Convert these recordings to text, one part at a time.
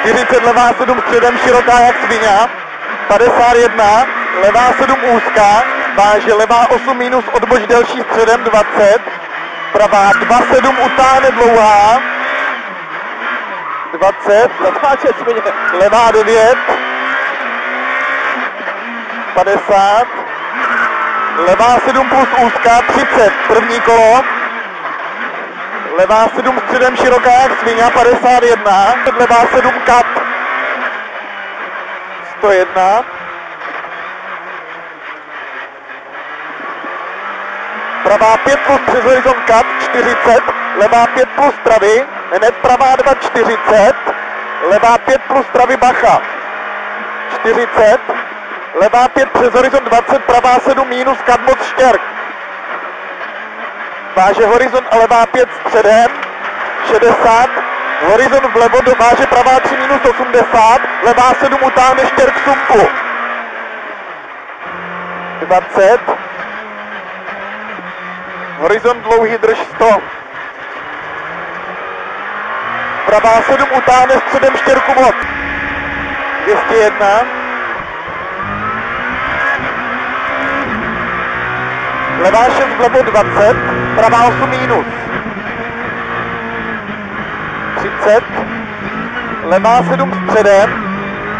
40, levá 7 středem, široká jak svině. 51, levá 7 úzká, váže levá 8 minus, odboč delší středem 20, pravá 2,7 utáhne dlouhá, 20, zatáče svině, levá 9, 50, levá 7 plus úzká, 30, první kolo, levá 7 středem, široká jak svině, 51, levá 7 kat, 101, pravá 5 plus přes horizont kat, 40, levá 5 plus pravy, hned pravá 2, 40, levá 5 plus pravy bacha, 40, levá 5 přes horizont 20, pravá 7 minus kat moc štěrk, váže horizont a levá 5 středem, 60, horizont vlevo, váže pravá 3 minus 80, levá 7 utáhne štěrk sumpu, 20, horizont dlouhý drž 100, pravá 7 utáhne středem štěrku vod, 201, levá 6 vlevo 20, pravá 8 minus, 30, levá 7 středem,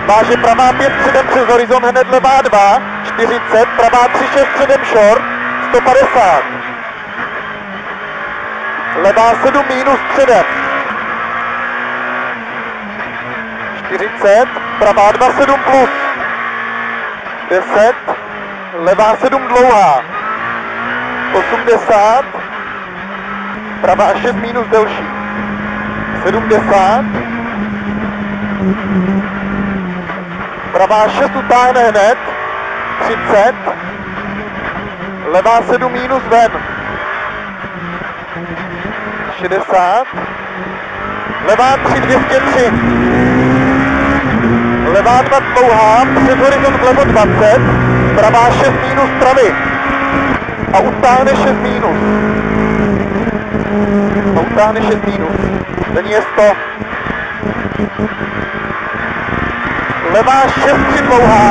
váže pravá 5 středem přes horizont, hned levá 2, 40, pravá 3, 6 středem short, 150, levá 7 minus středem, 40, pravá 2, 7 plus, 10, levá 7 dlouhá, 80, pravá 6 minus delší, 70, pravá 6 utáhne hned, 30, levá 7 minus ven, 60, levá 3, 203, levá 2 dlouhá, přes horizont vlevo 20, pravá 6 minus pravy a utáhne 6 minus. A utáhne 6 minus. Ten je 100. Levá 6, 3 dlouhá,